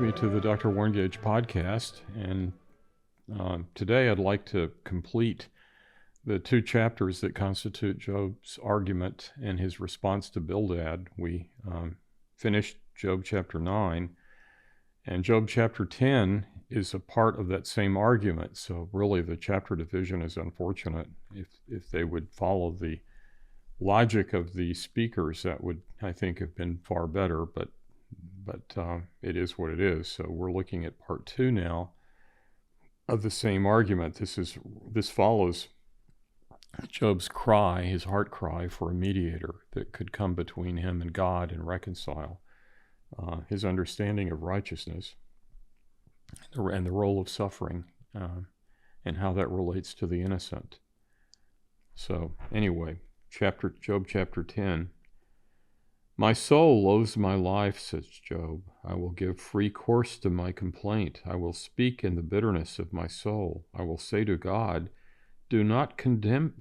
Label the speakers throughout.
Speaker 1: me to the Dr. Warren Gage podcast, and today I'd like to complete the two chapters that constitute Job's argument and his response to Bildad. We finished Job chapter 9, and Job chapter 10 is a part of that same argument, so really the chapter division is unfortunate. If they would follow the logic of the speakers, that would, I think, have been far better, but it is what it is. So we're looking at part 2 now of the same argument. This follows Job's cry, his heart cry for a mediator that could come between him and God and reconcile his understanding of righteousness and the role of suffering and how that relates to the innocent. So anyway, Job chapter 10. My soul loathes my life, says Job. I will give free course to my complaint. I will speak in the bitterness of my soul. I will say to God, do not condemn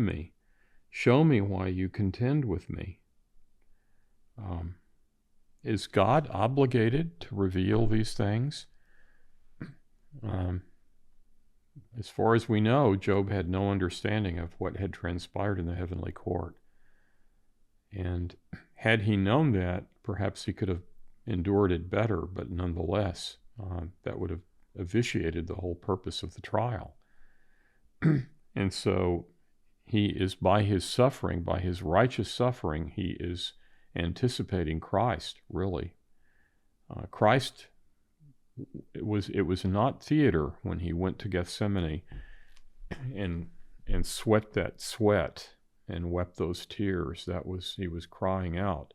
Speaker 1: me. Show me why you contend with me. Is God obligated to reveal these things? As far as we know, Job had no understanding of what had transpired in the heavenly court. And had he known that, perhaps he could have endured it better, but nonetheless, that would have vitiated the whole purpose of the trial. And so he is, by his suffering, by his righteous suffering, he is anticipating Christ, really. Christ, it was not theater when he went to Gethsemane and sweat that sweat and wept those tears. He was crying out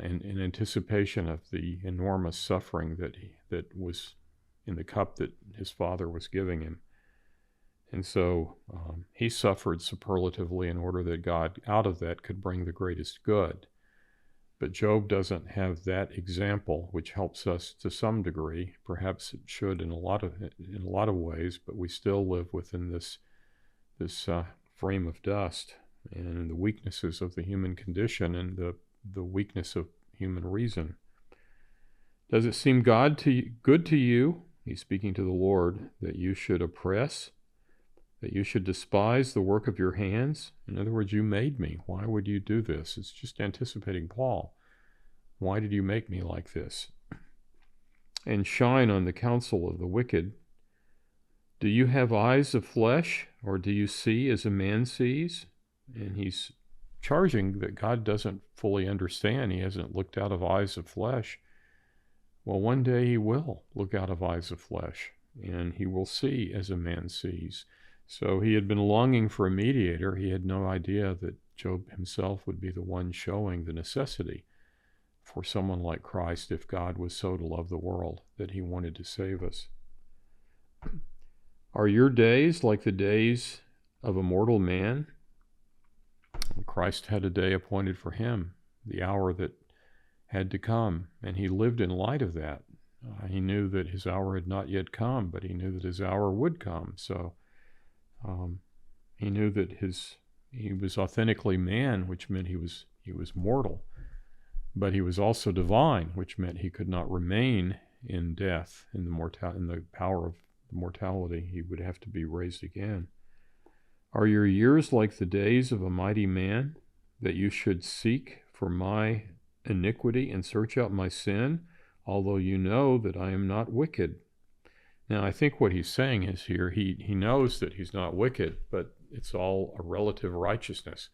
Speaker 1: in anticipation of the enormous suffering that was in the cup that his Father was giving him. And so he suffered superlatively in order that God out of that could bring the greatest good. But Job doesn't have that example, which helps us to some degree. Perhaps it should in a lot of ways, but we still live within this frame of dust and the weaknesses of the human condition and the weakness of human reason. Does it seem good to you, he's speaking to the Lord, that you should oppress, that you should despise the work of your hands? In other words, you made me. Why would you do this? It's just anticipating Paul. Why did you make me like this? And shine on the counsel of the wicked. Do you have eyes of flesh, or do you see as a man sees? And he's charging that God doesn't fully understand. He hasn't looked out of eyes of flesh. Well, one day he will look out of eyes of flesh, and he will see as a man sees. So he had been longing for a mediator. He had no idea that Job himself would be the one showing the necessity for someone like Christ if God was so to love the world that he wanted to save us. Are your days like the days of a mortal man? Christ had a day appointed for him, the hour that had to come, and he lived in light of that. He knew that his hour had not yet come, but he knew that his hour would come. So he knew that he was authentically man, which meant he was mortal, but he was also divine, which meant he could not remain in death, in the power of mortality. He would have to be raised again. Are your years like the days of a mighty man, that you should seek for my iniquity and search out my sin, although you know that I am not wicked? Now, I think what he's saying is here, he knows that he's not wicked, but it's all a relative righteousness.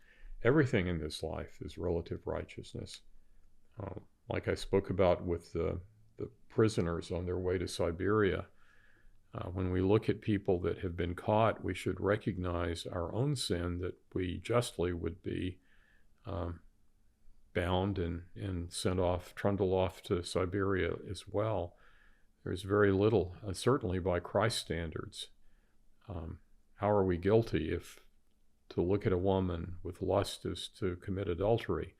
Speaker 1: Everything in this life is relative righteousness. Like I spoke about with the prisoners on their way to Siberia, when we look at people that have been caught, we should recognize our own sin, that we justly would be bound and trundled off to Siberia as well. There's very little, certainly by Christ's standards. How are we guilty if to look at a woman with lust is to commit adultery,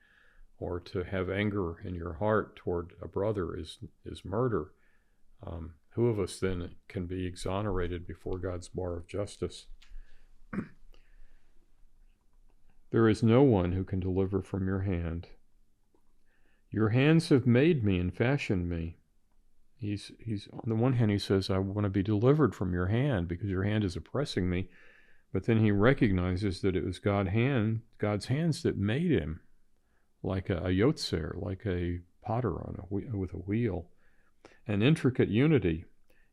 Speaker 1: or to have anger in your heart toward a brother is murder? Who of us then can be exonerated before God's bar of justice? There is no one who can deliver from your hand. Your hands have made me and fashioned me. He's on the one hand, he says, I want to be delivered from your hand because your hand is oppressing me. But then he recognizes that it was God's hands that made him, like a yotzer, like a potter with a wheel. An intricate unity,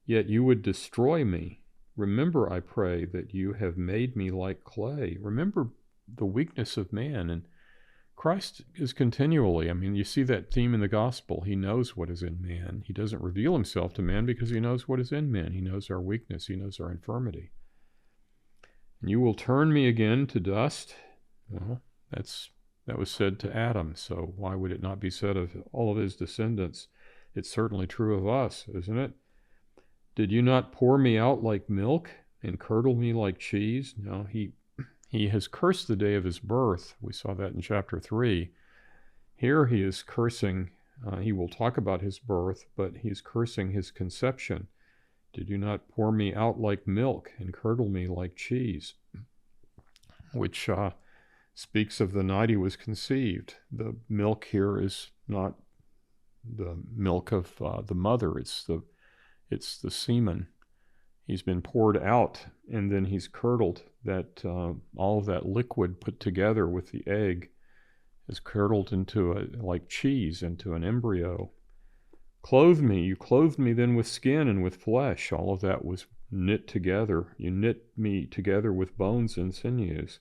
Speaker 1: yet you would destroy me. Remember, I pray, that you have made me like clay. Remember the weakness of man. And Christ is continually, you see that theme in the gospel. He knows what is in man. He doesn't reveal himself to man because he knows what is in man. He knows our weakness. He knows our infirmity. And you will turn me again to dust. Well, that was said to Adam, so why would it not be said of all of his descendants? It's certainly true of us, isn't it? Did you not pour me out like milk and curdle me like cheese? No, he has cursed the day of his birth. We saw that in chapter 3. Here he is cursing, he will talk about his birth, but he's cursing his conception. Did you not pour me out like milk and curdle me like cheese? Which speaks of the night he was conceived. The milk here is not the milk of the mother. It's the semen. He's been poured out, and then he's curdled. That all of that liquid put together with the egg is curdled into like cheese, into an embryo. Clothe me. You clothed me then with skin and with flesh. All of that was knit together. You knit me together with bones and sinews.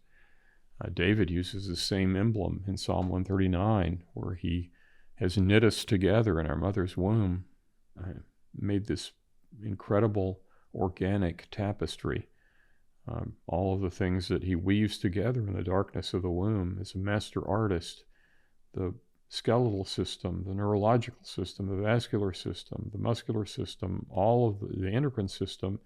Speaker 1: David uses the same emblem in Psalm 139, where he has knit us together in our mother's womb, made this incredible organic tapestry. All of the things that he weaves together in the darkness of the womb as a master artist, the skeletal system, the neurological system, the vascular system, the muscular system, all of the endocrine system,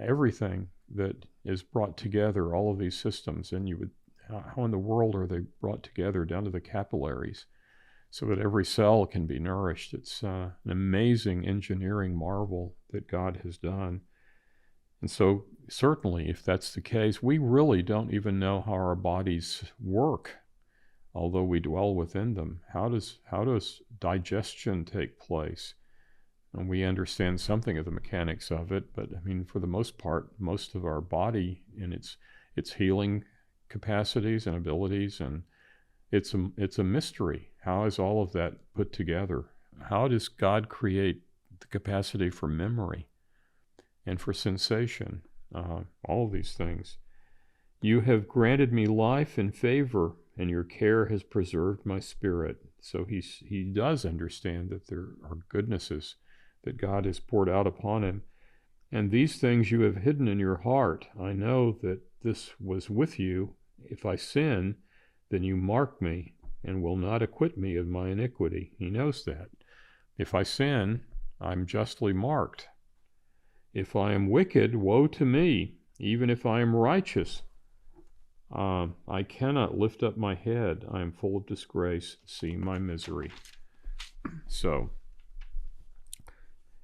Speaker 1: everything that is brought together, all of these systems, and how in the world are they brought together down to the capillaries so that every cell can be nourished? It's an amazing engineering marvel that God has done. And so certainly, if that's the case, we really don't even know how our bodies work, although we dwell within them. How does digestion take place? And we understand something of the mechanics of it, but for the most part, most of our body and its healing capacities and abilities, and it's a mystery. How is all of that put together? How does God create the capacity for memory and for sensation? All of these things. You have granted me life and favor, and your care has preserved my spirit. So he does understand that there are goodnesses that God has poured out upon him. And these things you have hidden in your heart. I know that this was with you. If I sin, then you mark me and will not acquit me of my iniquity. He knows that. If I sin, I'm justly marked. If I am wicked, woe to me. Even if I am righteous, I cannot lift up my head. I am full of disgrace. See my misery. So,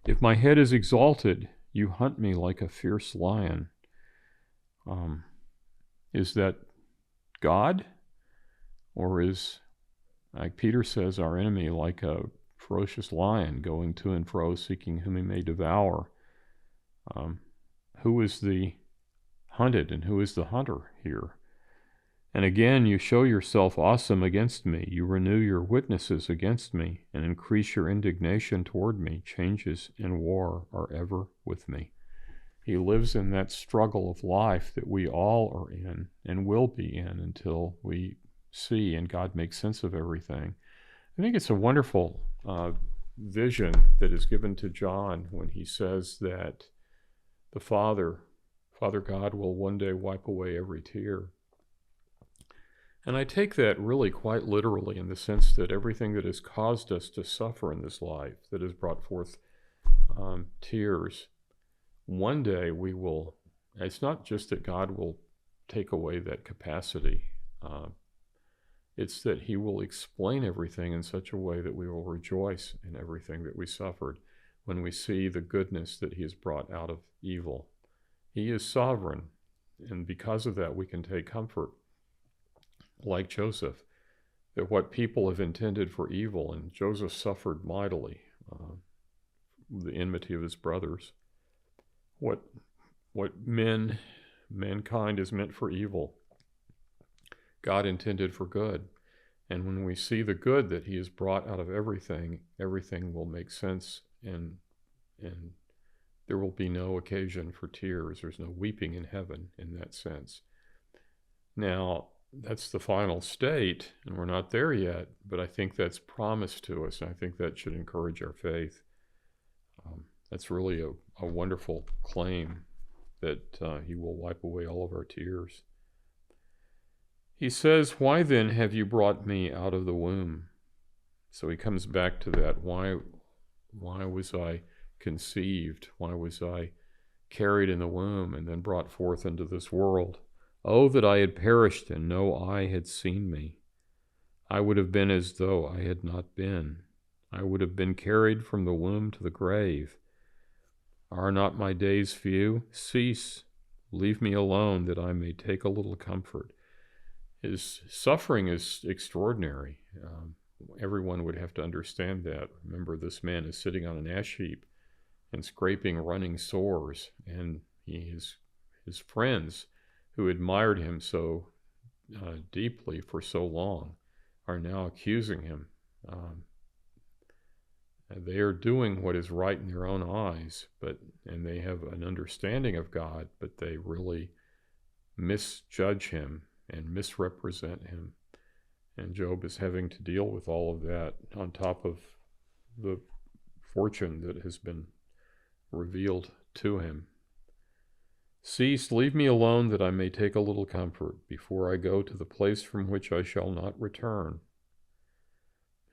Speaker 1: if my head is exalted, you hunt me like a fierce lion. Is that God? Or is, like Peter says, our enemy like a ferocious lion going to and fro, seeking whom he may devour? Who is the hunted and who is the hunter here? And again, you show yourself awesome against me. You renew your witnesses against me and increase your indignation toward me. Changes in war are ever with me. He lives in that struggle of life that we all are in and will be in until we see and God makes sense of everything. I think it's a wonderful vision that is given to John when he says that the Father God will one day wipe away every tear. And I take that really quite literally in the sense that everything that has caused us to suffer in this life, that has brought forth tears, one day we will, it's not just that God will take away that capacity, it's that he will explain everything in such a way that we will rejoice in everything that we suffered when we see the goodness that he has brought out of evil. He is sovereign, and because of that we can take comfort, like Joseph, that what people have intended for evil, and Joseph suffered mightily the enmity of his brothers. What mankind is meant for evil, God intended for good. And when we see the good that he has brought out of everything, everything will make sense, and there will be no occasion for tears. There's no weeping in heaven in that sense. Now, that's the final state, and we're not there yet, but I think that's promised to us, and I think that should encourage our faith. That's really a wonderful claim that he will wipe away all of our tears. He says, "Why then have you brought me out of the womb?" So he comes back to that. Why was I conceived? Why was I carried in the womb and then brought forth into this world? Oh, that I had perished and no eye had seen me. I would have been as though I had not been. I would have been carried from the womb to the grave. Are not my days few? Cease. Leave me alone that I may take a little comfort. His suffering is extraordinary. Everyone would have to understand that. Remember, this man is sitting on an ash heap and scraping running sores, and his friends who admired him so deeply for so long are now accusing him. They are doing what is right in their own eyes, and they have an understanding of God, but they really misjudge him and misrepresent him. And Job is having to deal with all of that on top of the fortune that has been revealed to him. Cease, leave me alone that I may take a little comfort before I go to the place from which I shall not return.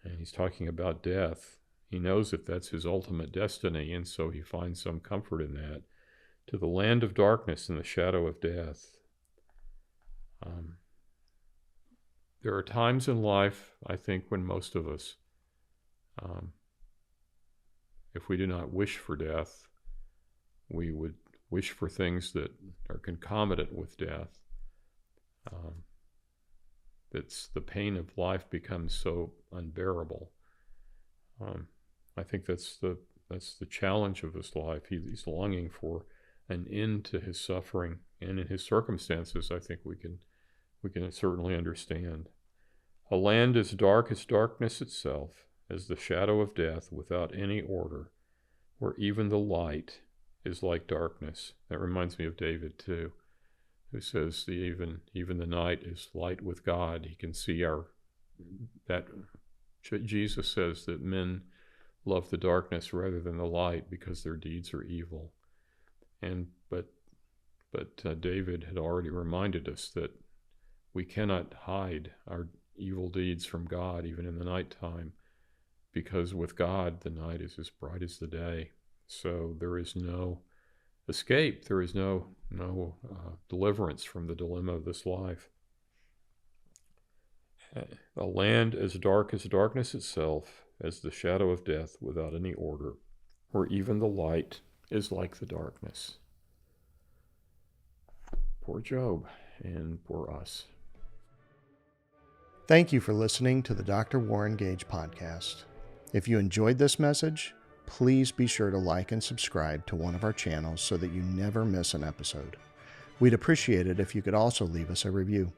Speaker 1: And he's talking about death. He knows that that's his ultimate destiny, and so he finds some comfort in that. To the land of darkness and the shadow of death. There are times in life, I think, when most of us, if we do not wish for death, we would wish for things that are concomitant with death. That's the pain of life becomes so unbearable. I think that's the challenge of his life. He's longing for an end to his suffering, and in his circumstances, I think we can certainly understand. A land as dark as darkness itself, as the shadow of death without any order, where even the light is like darkness. That reminds me of David too, who says even the night is light with God. He can see that Jesus says that men love the darkness rather than the light because their deeds are evil. But David had already reminded us that we cannot hide our evil deeds from God even in the nighttime, because with God the night is as bright as the day. So there is no escape. There is no deliverance from the dilemma of this life. A land as dark as darkness itself, as the shadow of death without any order, where even the light is like the darkness. Poor Job, and poor us.
Speaker 2: Thank you for listening to the Dr. Warren Gage podcast. If you enjoyed this message, please be sure to like and subscribe to one of our channels so that you never miss an episode. We'd appreciate it if you could also leave us a review.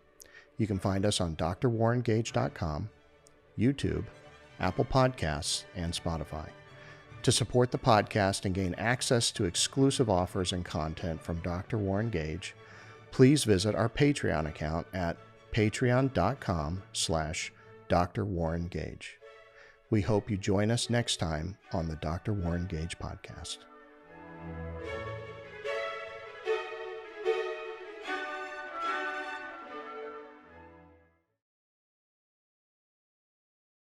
Speaker 2: You can find us on drwarrengage.com, YouTube, Apple Podcasts, and Spotify. To support the podcast and gain access to exclusive offers and content from Dr. Warren Gage, please visit our Patreon account at patreon.com/Dr. Warren Gage. We hope you join us next time on the Dr. Warren Gage podcast.